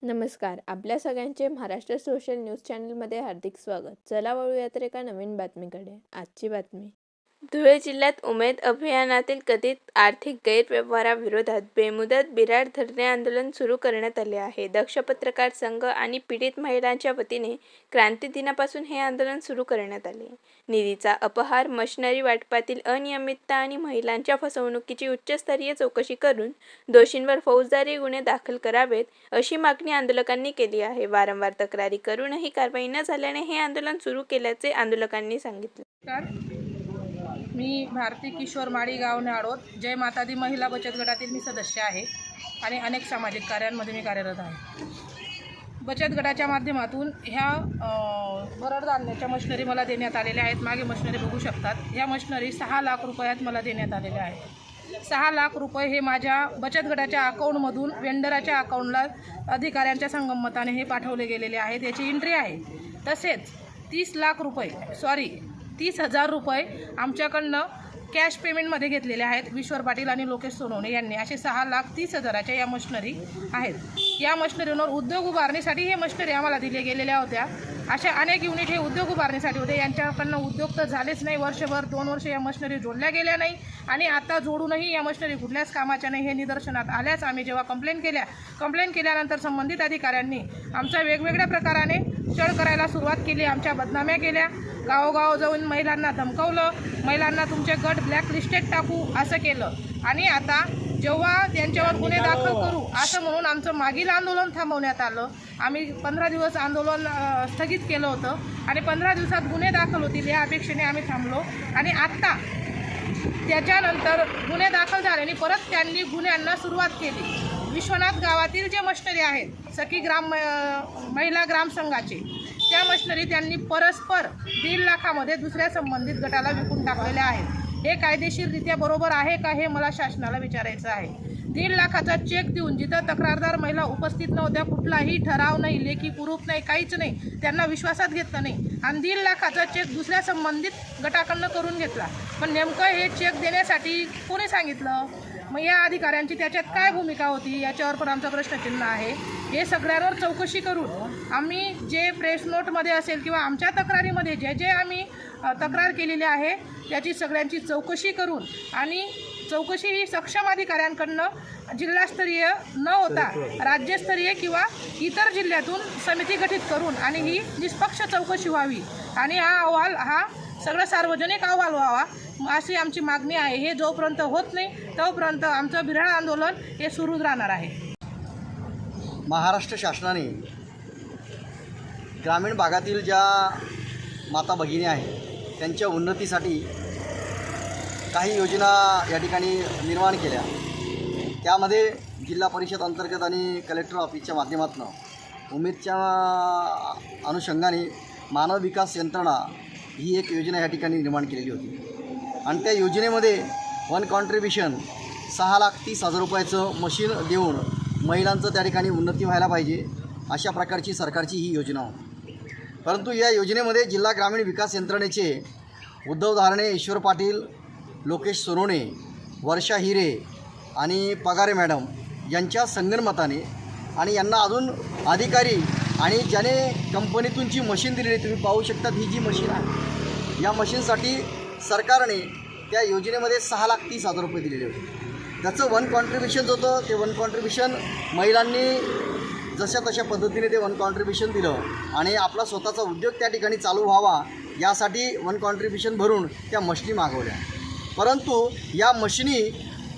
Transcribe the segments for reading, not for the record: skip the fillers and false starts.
नमस्कार. आपल्या सगळ्यांचे महाराष्ट्र सोशल न्यूज चॅनलमध्ये हार्दिक स्वागत. चला वळूयात एका नवीन बातमीकडे. आजची बातमी. धुळे जिल्ह्यात उमेद अभियानातील कथित आर्थिक गैरव्यवहाराविरोधात बेमुदत बिराड धरणे आंदोलन सुरू करण्यात आले आहे. दक्ष पत्रकार संघ आणि पीडित महिलांच्या वतीने क्रांती दिनापासून हे आंदोलन सुरू करण्यात आले. निधीचा अपहार, मशिनरी वाटपातील अनियमितता आणि महिलांच्या फसवणुकीची उच्चस्तरीय चौकशी करून दोषींवर फौजदारी गुन्हे दाखल करावेत, अशी मागणी आंदोलकांनी केली आहे. वारंवार तक्रारी करूनही कारवाई न झाल्याने हे आंदोलन सुरू केल्याचे आंदोलकांनी सांगितले. मी भारती किशोर माळी गाव नाडोद जय माता दी महिला बचत गटातील मी सदस्य आहे आणि अनेक सामाजिक कार्यांमध्ये मी कार्यरत आहे. बचत गटाच्या माध्यमातून ह्या भरड धान्याच्या मशिनरी मला देण्यात आलेल्या आहेत. मागे मशिनरी बघू शकतात. ह्या मशिनरी 6 लाख रुपयात मला देण्यात आलेल्या आहेत. 6 लाख रुपये हे माझ्या बचत गटाच्या अकाउंटमधून वेंडराच्या अकाउंटला अधिकाऱ्यांच्या संगमताने हे पाठवले गेलेले आहेत. याची एंट्री आहे. तसेच 30,000 रुपये आमच्याकडनं कॅश पेमेंटमध्ये घेतलेले आहेत. ईश्वर पाटील आणि लोकेश सोनवणे यांनी. असे 6,30,000च्या या मशिनरी आहेत. या मशिनरीवर उद्योग उभारणीसाठी हे मशिनरी आम्हाला दिले गेलेल्या होत्या. अशा अनेक युनिट हे उद्योग उभारणीसाठी होते. यांच्याकडनं उद्योग तर झालेच नाही. वर्षभर 2 वर्ष या मशिनरी जोडल्या गेल्या नाही आणि आता जोडूनही या मशिनरी कुठल्याच कामाच्या नाही हे निदर्शनात आल्यास आम्ही जेव्हा कंप्लेंट केल्यानंतर संबंधित अधिकाऱ्यांनी आमच्या वेगवेगळ्या प्रकाराने छळ करायला सुरुवात केली. आमच्या बदनाम्या केल्या. गावोगाव जाऊन महिलांना धमकावलं. महिलांना तुमचे गट ब्लॅकलिस्टेड टाकू असं केलं. आणि आता जेव्हा त्यांच्यावर गुन्हे दाखल करू असं म्हणून आमचं मागील आंदोलन थांबवण्यात आलं. आम्ही 15 दिवस आंदोलन स्थगित केलं होतं आणि 15 दिवसात गुन्हे दाखल होतील या अपेक्षेने आम्ही थांबलो. आणि आत्ता त्याच्यानंतर गुन्हे दाखल झाल्याने परत त्यांनी गुन्ह्यांना सुरुवात केली. विश्वनाथ गावातील जे मशिनरी आहेत सखी महिला ग्रामसंघाचे, त्या मशिनरी त्यांनी परस्पर 1.5 लाखामध्ये दुसऱ्या संबंधित गटाला विकून टाकलेल्या आहेत. हे कायदेशीररित्या बरोबर आहे का हे मला शासनाला विचारायचं आहे. 1.5 लाखाचा चेक देऊन जिथं तक्रारदार महिला उपस्थित नव्हत्या, कुठलाही ठराव नाही, लेखी प्रूफ नाही, काहीच नाही, त्यांना विश्वासात घेतलं नाही आणि 1.5 लाखाचा चेक दुसऱ्या संबंधित गटाकडनं करून घेतला. पण नेमकं हे चेक देण्यासाठी कोणी सांगितलं? मग या अधिकाऱ्यांची त्याच्यात काय भूमिका होती याच्यावर पण आमचा प्रश्नचिन्ह आहे. हे सगळ्यांवर चौकशी करून आम्ही जे प्रेस नोटमध्ये असेल किंवा आमच्या तक्रारीमध्ये जे आम्ही तक्रार केलेली आहे त्याची सगळ्यांची चौकशी करून आणि चौकशी ही सक्षम अधिकाऱ्यांकडनं जिल्हास्तरीय न होता राज्यस्तरीय किंवा इतर जिल्ह्यातून समिती गठीत करून आणि ही निष्पक्ष चौकशी व्हावी आणि हा अहवाल सगळं सार्वजनिक अहवाल व्हावा अशी आमची मागणी आहे. हे जोपर्यंत होत नाही तोपर्यंत आमचं बिराड आंदोलन हे सुरूच राहणार आहे. महाराष्ट्र शासनाने ग्रामीण भागातील ज्या माता भगिनी आहेत त्यांच्या उन्नतीसाठी काही योजना या ठिकाणी निर्माण केल्या. त्यामध्ये जिल्हा परिषद अंतर्गत आणि कलेक्टर ऑफिसच्या माध्यमातून उमेदच्या अनुषंगाने मानव विकास यंत्रणा ही एक योजना या ठिकाणी निर्माण केलेली होती आणि त्या योजनेमध्ये वन कॉन्ट्रीब्युशन 6,30,000 रुपयाचं मशीन देऊन महिलांचं त्या ठिकाणी उन्नती व्हायला पाहिजे अशा प्रकारची सरकारची ही योजना होती. परंतु या योजनेमध्ये जिल्हा ग्रामीण विकास यंत्रणेचे उद्धव धारणे, ईश्वर पाटील, लोकेश सोनवणे, वर्षा हिरे आणि पगारे मॅडम यांच्या संगनमताने आणि यांना अजून अधिकारी आणि ज्याने कंपनीतून जी मशीन दिलेली तुम्ही पाहू शकता, ही जी मशीन आहे या मशीनसाठी सरकारने त्या योजनेमध्ये 6,30,000 रुपये दिलेले होते. त्याचं वन कॉन्ट्रीब्युशन होतं ते वन कॉन्ट्रीब्युशन महिलांनी जशा तशा पद्धतीने ते वन कॉन्ट्रीब्युशन दिलं आणि आपला स्वतःचा उद्योग त्या ठिकाणी चालू व्हावा यासाठी वन कॉन्ट्रीब्युशन भरून त्या मशिनी मागवल्या. परंतु या मशिनी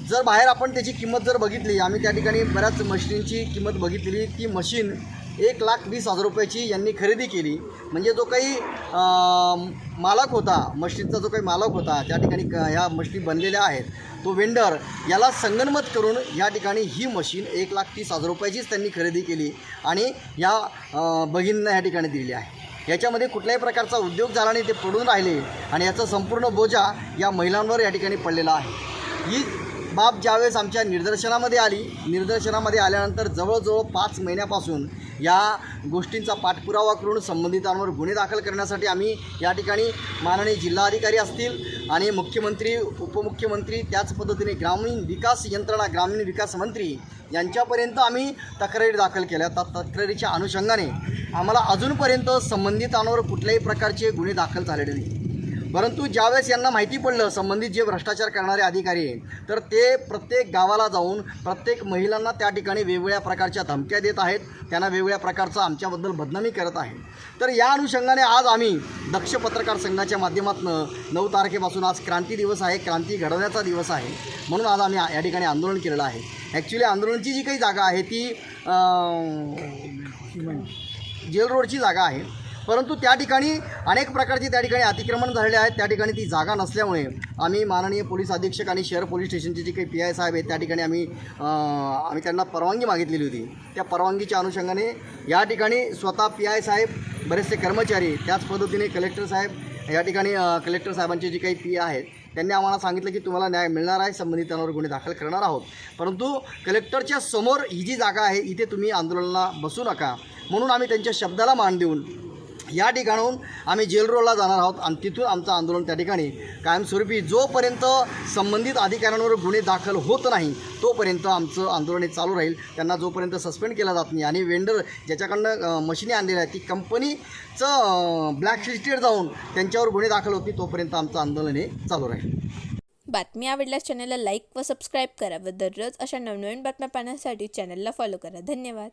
जर बाहेर आपण त्याची किंमत जर बघितली, आम्ही त्या ठिकाणी बऱ्याच मशिनींची किंमत बघितलेली, ती मशीन 1,20,000 रुपयाची यांनी खरेदी केली. म्हणजे जो काही मालक होता, मशीनचा जो काही मालक होता त्या ठिकाणी ह्या मशिनी बनलेल्या आहेत, तो वेंडर याला संगनमत करून या ठिकाणी ही मशीन 1,30,000 रुपयाचीच त्यांनी खरेदी केली आणि या भगिनींना या ठिकाणी दिलेली आहे. याच्यामध्ये कुठल्याही प्रकारचा उद्योग झाला नाही, ते पडून राहिले आणि याचा संपूर्ण बोजा या महिलांवर या ठिकाणी पडलेला आहे. ही बाब ज्यावेळेस आमच्या निदर्शनामध्ये आल्यानंतर जवळजवळ 5 महिन्यापासून या गोष्टींचा पाठपुरावा करून संबंधितांवर गुन्हे दाखल करण्यासाठी आम्ही या ठिकाणी माननीय जिल्हाधिकारी असतील आणि मुख्यमंत्री, उपमुख्यमंत्री, त्याच पद्धतीने ग्रामीण विकास यंत्रणा, ग्रामीण विकास मंत्री यांच्यापर्यंत आम्ही तक्रारी दाखल केल्या. त्या तक्रारीच्या अनुषंगाने आम्हाला अजूनपर्यंत संबंधितांवर कुठल्याही प्रकारचे गुन्हे दाखल झालेले नाही. परंतु ज्यावेळेस यांना माहिती पडलं संबंधित जे भ्रष्टाचार करणारे अधिकारी आहे तर ते प्रत्येक गावाला जाऊन प्रत्येक महिलांना त्या ठिकाणी वेगवेगळ्या प्रकारच्या धमक्या देत आहेत, त्यांना वेगवेगळ्या प्रकारचं आमच्याबद्दल बदनामी करत आहे. तर या अनुषंगाने आज आम्ही दक्ष पत्रकार संघाच्या माध्यमातून 9 तारखेपासून आज क्रांती दिवस आहे, क्रांती घडवण्याचा दिवस आहे, म्हणून आज आम्ही या ठिकाणी आंदोलन केलेलं आहे. ॲक्च्युली आंदोलनाची जी काही जागा आहे ती जेल रोडची जागा आहे, परंतु त्या ठिकाणी अनेक प्रकारचे त्या ठिकाणी अतिक्रमण झालेले आहेत. त्या ठिकाणी ती जागा नसल्यामुळे आम्ही माननीय पोलीस अधीक्षक आणि शहर पोलीस स्टेशनचे जे काही PI साहेब आहेत त्या ठिकाणी आम्ही त्यांना परवानगी मागितलेली होती. त्या परवानगीच्या अनुषंगाने या ठिकाणी स्वतः PI साहेब, बरेचसे कर्मचारी, त्याच पद्धतीने कलेक्टर साहेब, या ठिकाणी कलेक्टर साहेबांचे जे काही PA आहेत त्यांनी आम्हाला सांगितलं की तुम्हाला न्याय मिळणार आहे, संबंधितांवर गुन्हे दाखल करणार आहोत, परंतु कलेक्टरच्या समोर ही जी जागा आहे इथे तुम्ही आंदोलनाला बसू नका. म्हणून आम्ही त्यांच्या शब्दाला मान देऊन या ठिकाणाहून आम्ही जेल रोडला जाणार आहोत आणि तिथून आमचं आंदोलन त्या ठिकाणी कायमस्वरूपी जोपर्यंत संबंधित अधिकाऱ्यांवर गुन्हे दाखल होत नाही तोपर्यंत आमचं आंदोलन हे चालू राहील. त्यांना जोपर्यंत सस्पेंड केला जात नाही आणि वेंडर ज्याच्याकडनं मशिनी आणलेल्या आहेत ती कंपनीचं ब्लॅकलिस्टेड जाऊन त्यांच्यावर गुन्हे दाखल होत नाही तोपर्यंत आमचं आंदोलन हे चालू राहील. बातमी आवडल्यास चॅनलला लाईक व सबस्क्राईब करा व दररोज अशा नवनवीन बातम्या पाहण्यासाठी चॅनलला फॉलो करा. धन्यवाद.